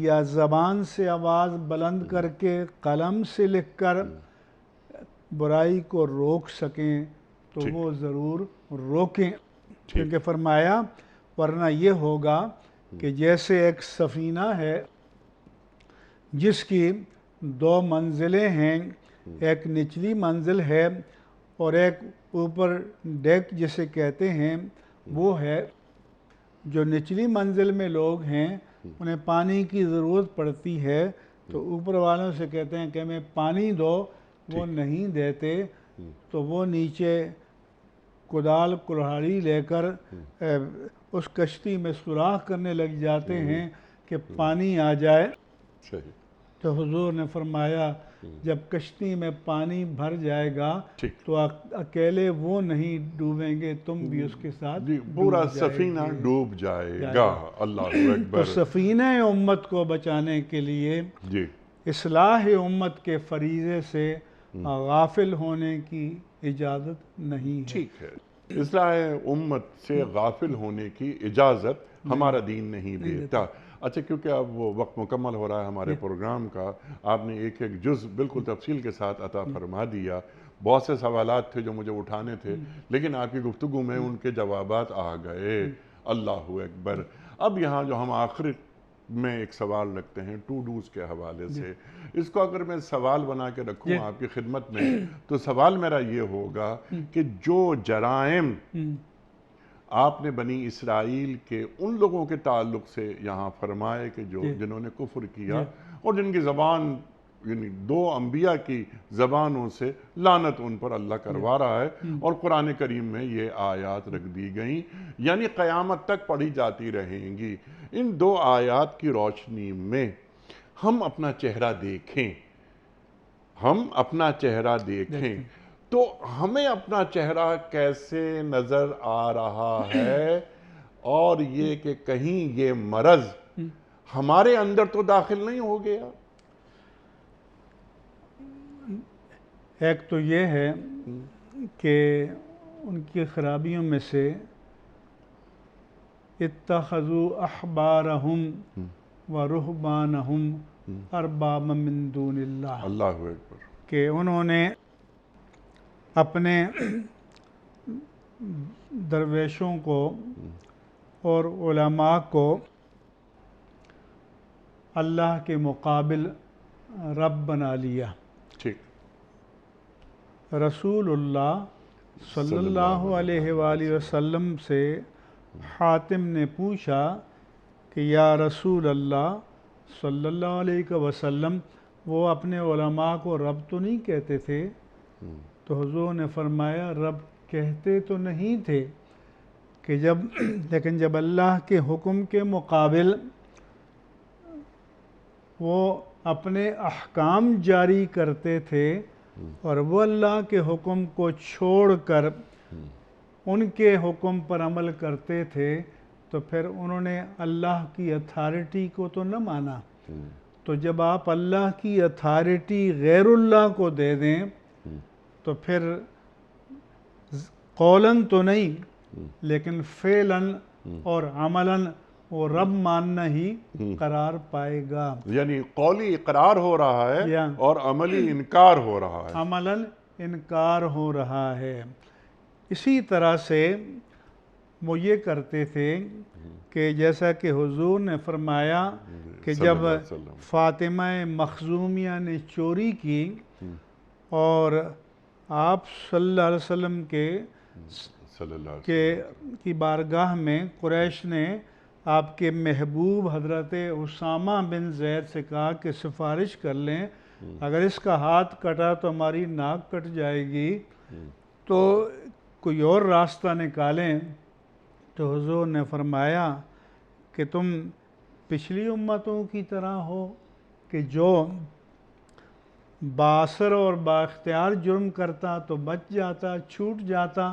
یا زبان سے آواز بلند کر کے، قلم سے لکھ کر برائی کو روک سکیں، تو وہ ضرور روکیں، کیونکہ فرمایا ورنہ یہ ہوگا کہ جیسے ایک سفینہ ہے جس کی 2 منزلیں ہیں، ایک نچلی منزل ہے اور ایک اوپر ڈیک جسے کہتے ہیں، وہ ہے جو نچلی منزل میں لوگ ہیں انہیں پانی کی ضرورت پڑتی ہے تو اوپر والوں سے کہتے ہیں کہ ہمیں پانی دو، وہ نہیں دیتے تو وہ نیچے کدال کلہاڑی لے کر اس کشتی میں سوراخ کرنے لگ جاتے ہیں کہ پانی آ جائے۔ تو حضور نے فرمایا جب کشتی میں پانی بھر جائے گا تو اکیلے وہ نہیں ڈوبیں گے، تم بھی اس کے ساتھ پورا سفینہ ڈوب جائے گا۔ اللہ اکبر۔ تو سفینہ امت کو بچانے کے لیے اصلاح امت کے فریضے سے غافل ہونے کی اجازت نہیں ہے۔ ٹھیک ہے، اصلاح امت سے غافل ہونے کی اجازت ہمارا دین نہیں دیتا۔ اچھا، کیونکہ اب وہ وقت مکمل ہو رہا ہے ہمارے پروگرام کا، آپ نے ایک ایک جز بالکل تفصیل کے ساتھ عطا فرما دیا۔ بہت سے سوالات تھے جو مجھے اٹھانے تھے، لیکن آپ کی گفتگو میں ان کے جوابات آ گئے۔ اللہ اکبر۔ اب یہاں جو ہم آخر میں ایک سوال رکھتے ہیں ٹو ڈوز کے حوالے سے، اس کو اگر میں سوال بنا کے رکھوں آپ کی خدمت میں، تو سوال میرا یہ ہوگا کہ جو جرائم آپ نے بنی اسرائیل کے ان لوگوں کے تعلق سے یہاں فرمائے کہ جنہوں نے کفر کیا اور جن کی زبان، یعنی 2 انبیاء کی زبانوں سے لعنت ان پر اللہ کروا رہا ہے، اور قرآن کریم میں یہ آیات رکھ دی گئیں، یعنی قیامت تک پڑھی جاتی رہیں گی۔ ان 2 آیات کی روشنی میں ہم اپنا چہرہ دیکھیں، تو ہمیں اپنا چہرہ کیسے نظر آ رہا ہے، اور یہ کہ کہیں یہ مرض ہمارے اندر تو داخل نہیں ہو گیا؟ ایک تو یہ ہے کہ ان کی خرابیوں میں سے اتخذوا احبارہم و رہبانہم اربابا من دون اللہ، اللہ اکبر، کہ انہوں نے اپنے درویشوں کو اور علماء کو اللہ کے مقابل رب بنا لیا۔ ٹھیک۔ رسول اللہ صلی اللہ علیہ وآلہ وسلم سے حاتم نے پوچھا کہ یا رسول اللہ صلی اللہ علیہ وسلم، وہ اپنے علماء کو رب تو نہیں کہتے تھے؟ تو حضور نے فرمایا رب کہتے تو نہیں تھے کہ لیکن جب اللہ کے حکم کے مقابل وہ اپنے احکام جاری کرتے تھے اور وہ اللہ کے حکم کو چھوڑ کر ان کے حکم پر عمل کرتے تھے تو پھر انہوں نے اللہ کی اتھارٹی کو تو نہ مانا۔ تو جب آپ اللہ کی اتھارٹی غیر اللہ کو دے دیں تو پھر قولاً تو نہیں لیکن فعلاً اور عملاً وہ رب ماننا ہی قرار پائے گا۔ یعنی قولی اقرار ہو رہا ہے اور عملی انکار ہو رہا ہے۔ عملاً انکار ہو رہا ہے۔ اسی طرح سے وہ یہ کرتے تھے کہ جیسا کہ حضور نے فرمایا کہ جب فاطمہ مخزومیہ نے چوری کی اور آپ صلی اللہ علیہ وسلم کی بارگاہ میں قریش نے آپ کے محبوب حضرت اسامہ بن زید سے کہا کہ سفارش کر لیں، اگر اس کا ہاتھ کٹا تو ہماری ناک کٹ جائے گی، تو کوئی اور راستہ نکالیں۔ تو حضور نے فرمایا کہ تم پچھلی امتوں کی طرح ہو کہ جو بااثر اور بااختیار جرم کرتا تو بچ جاتا، چھوٹ جاتا،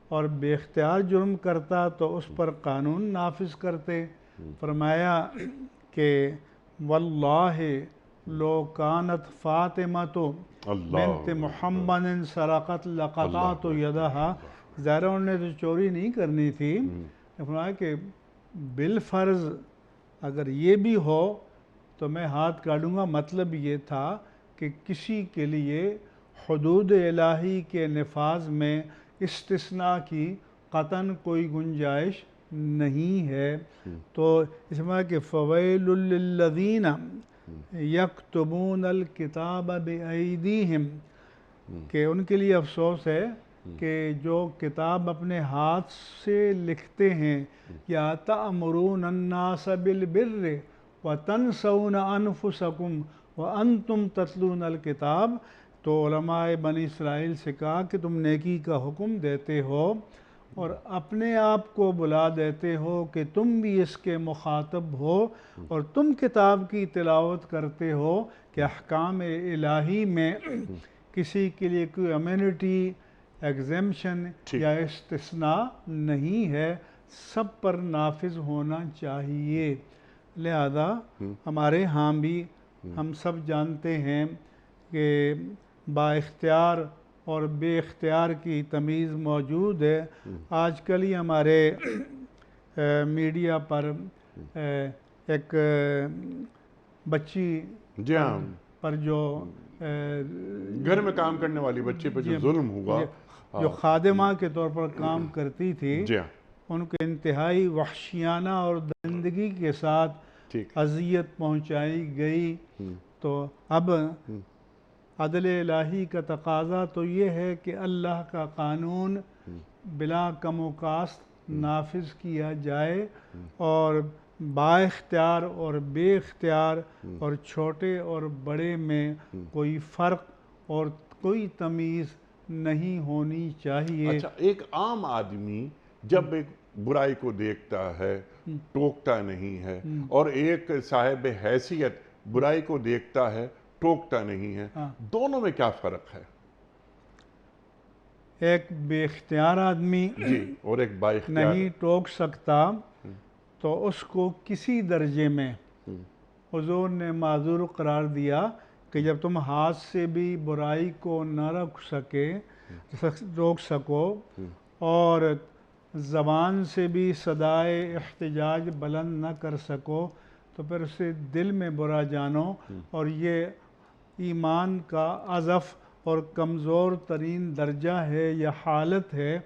اور بے اختیار جرم کرتا تو اس پر قانون نافذ کرتے۔ فرمایا کہ واللہ لو کانت فاطمۃ بنت محمد سرقت لقطعت یدہا، ظاہر انہوں نے تو چوری نہیں کرنی تھی، فرمایا کہ بالفرض اگر یہ بھی ہو تو میں ہاتھ کاٹوں گا۔ مطلب یہ تھا کہ کسی کے لیے حدود الہی کے نفاذ میں استثناء کی قطعاً کوئی گنجائش نہیں ہے۔ تو اس میں کہ فویل للذین یکتبون الکتاب بایدیہم، کہ ان کے لیے افسوس ہے کہ جو کتاب اپنے ہاتھ سے لکھتے ہیں، یا تأمرون الناس بالبر وتنسون انفسکم وانتم تتلون الکتاب، تو علماء بنی اسرائیل سے کہا کہ تم نیکی کا حکم دیتے ہو اور اپنے آپ کو بلا دیتے ہو کہ تم بھی اس کے مخاطب ہو، اور تم کتاب کی تلاوت کرتے ہو کہ احکام الہی میں کسی کے لیے کوئی امینٹی، ایگزیمشن یا استثناء نہیں ہے، سب پر نافذ ہونا چاہیے۔ لہذا ہمارے ہاں بھی ہم سب جانتے ہیں کہ با اختیار اور بے اختیار کی تمیز موجود ہے۔ آج کل ہی ہمارے میڈیا پر ایک بچی پر جو گھر میں کام کرنے والی بچی پر جو ظلم ہوا، جو خادمہ کے طور پر کام کرتی تھی، ان کو انتہائی وحشیانہ اور درندگی کے ساتھ اذیت پہنچائی گئی۔ تو اب عدل الہی کا تقاضا تو یہ ہے کہ اللہ کا قانون بلا کم و کاست نافذ کیا جائے، اور با اختیار اور بے اختیار اور چھوٹے اور بڑے میں کوئی فرق اور کوئی تمیز نہیں ہونی چاہیے۔ اچھا، ایک عام آدمی جب ایک برائی کو دیکھتا ہے ٹوکتا نہیں ہے، اور ایک صاحب حیثیت برائی کو دیکھتا ہے ٹوکتا نہیں ہے، دونوں میں کیا فرق ہے؟ ایک بے اختیار آدمی اور ایک با اختیار نہیں ٹوک سکتا تو اس کو کسی درجے میں حضور نے معذور قرار دیا کہ جب تم ہاتھ سے بھی برائی کو نہ روک سکو اور زبان سے بھی صدائے احتجاج بلند نہ کر سکو، تو پھر اسے دل میں برا جانو، اور یہ ایمان کا اضعف اور کمزور ترین درجہ ہے یا حالت ہے،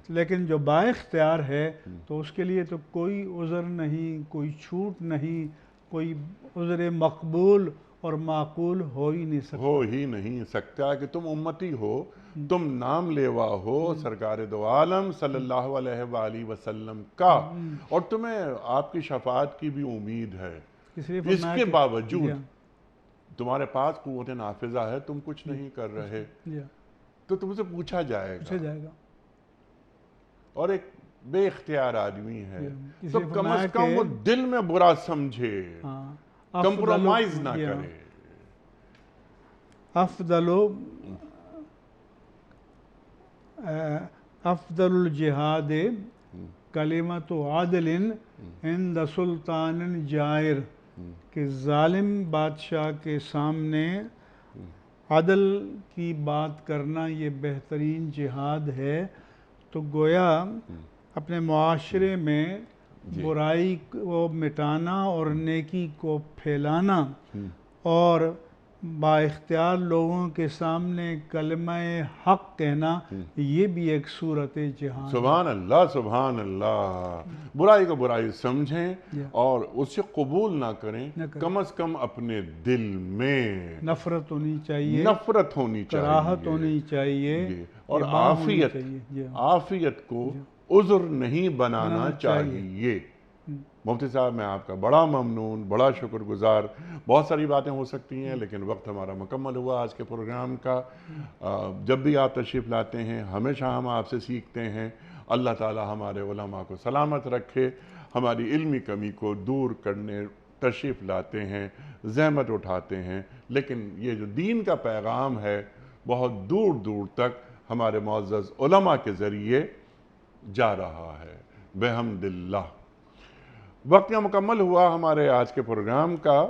لیکن جو با اختیار ہے تو اس کے لیے تو کوئی عذر نہیں، کوئی چھوٹ نہیں، کوئی عذر مقبول اور معقول ہو ہی نہیں سکتا۔ ہو ہی نہیں سکتا کہ تم امتی ہو، تم نام لیوا ہو سرکار دو عالم صلی اللہ علیہ وآلہ وسلم کا، اور تمہیں آپ کی شفاعت کی بھی امید ہے، اس لیے اس فرمایا کے کہ باوجود تمہارے پاس قوت نافذہ ہے، تم کچھ نہیں کر رہے، تو تم سے پوچھا جائے گا، اور ایک بے اختیار آدمی ہے تو کم از کم وہ دل میں برا سمجھے، کمپرومائز نہ کرے۔ افضل الجہاد کلمۃ عدل عند سلطان جائر، کہ ظالم بادشاہ کے سامنے عدل کی بات کرنا یہ بہترین جہاد ہے۔ تو گویا اپنے معاشرے میں برائی کو مٹانا اور نیکی کو پھیلانا اور با اختیار لوگوں کے سامنے کلمہ حق کہنا، یہ بھی ایک صورت جہاد۔ سبحان اللہ، سبحان اللہ۔ برائی کو برائی سمجھیں اور اسے قبول نہ کریں، کم از کم اپنے دل میں نفرت ہونی چاہیے، نفرت ہونی چاہیے، کراہت ہونی چاہیے، اور عافیت کو عذر نہیں بنانا چاہیے۔ مفتی صاحب، میں آپ کا بڑا ممنون، بڑا شکر گزار۔ بہت ساری باتیں ہو سکتی ہیں لیکن وقت ہمارا مکمل ہوا آج کے پروگرام کا۔ جب بھی آپ تشریف لاتے ہیں ہمیشہ ہم آپ سے سیکھتے ہیں۔ اللہ تعالی ہمارے علماء کو سلامت رکھے، ہماری علمی کمی کو دور کرنے تشریف لاتے ہیں، زحمت اٹھاتے ہیں، لیکن یہ جو دین کا پیغام ہے بہت دور دور تک ہمارے معزز علماء کے ذریعے جا رہا ہے، بحمد اللہ۔ وقت مکمل ہوا ہمارے آج کے پروگرام کا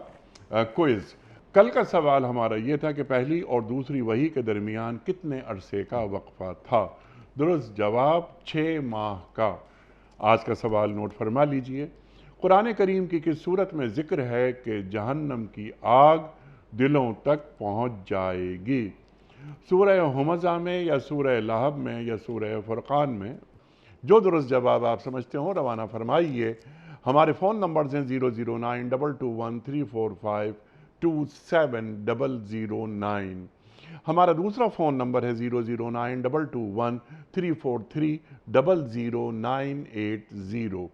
کوئز۔ کل کا سوال ہمارا یہ تھا کہ پہلی اور دوسری وحی کے درمیان کتنے عرصے کا وقفہ تھا؟ درست جواب 6 ماہ کا۔ آج کا سوال نوٹ فرما لیجئے۔ قرآن کریم کی کس صورت میں ذکر ہے کہ جہنم کی آگ دلوں تک پہنچ جائے گی؟ سورہ ہمزہ میں یا سورہ لہب میں یا سورہ فرقان میں؟ جو درست جواب آپ سمجھتے ہوں روانہ فرمائیے۔ ہمارے فون نمبرز ہیں 0092213452709۔ ہمارا دوسرا فون نمبر ہے 0092213450980۔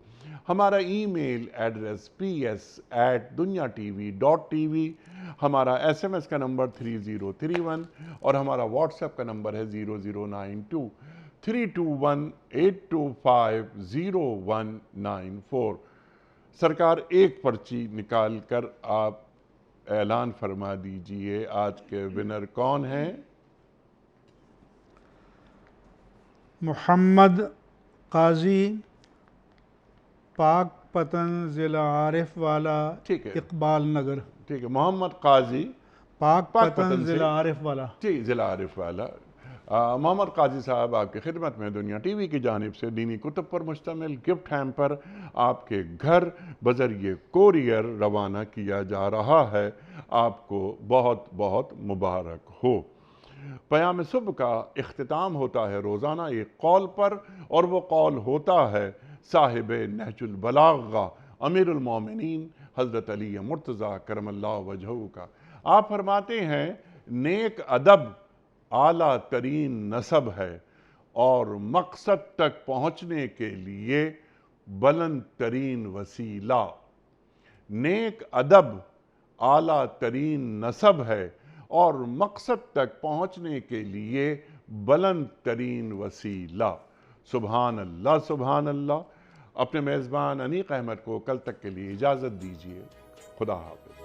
ہمارا ای میل ایڈریس ps@dunyatv.tv۔ ہمارا SMS کا نمبر 3031 اور ہمارا واٹس ایپ کا نمبر ہے 009232182509194۔ سرکار ایک پرچی نکال کر آپ اعلان فرما دیجئے آج کے ونر کون ہیں؟ محمد قاضی، پاک پتن، ضلع عارف والا، اقبال نگر۔ ٹھیک ہے، محمد قاضی، پاک پتن، ضلع عارف والا۔ ٹھیک، ضلع عارف والا۔ محمد قاضی صاحب آپ کی خدمت میں دنیا ٹی وی کی جانب سے دینی کتب پر مشتمل گفٹ ہیمپر آپ کے گھر بذریعہ کوریئر روانہ کیا جا رہا ہے۔ آپ کو بہت بہت مبارک ہو۔ پیام صبح کا اختتام ہوتا ہے روزانہ ایک قول پر، اور وہ قول ہوتا ہے صاحب نہج البلاغہ امیر المومنین حضرت علی مرتضیٰ کرم اللہ وجہہ کا۔ آپ فرماتے ہیں نیک ادب اعلیٰ ترین نسب ہے اور مقصد تک پہنچنے کے لیے بلند ترین وسیلہ۔ نیک ادب اعلیٰ ترین نسب ہے اور مقصد تک پہنچنے کے لیے بلند ترین وسیلہ۔ سبحان اللہ، سبحان اللہ۔ اپنے میزبان انیق احمد کو کل تک کے لیے اجازت دیجیے۔ خدا حافظ۔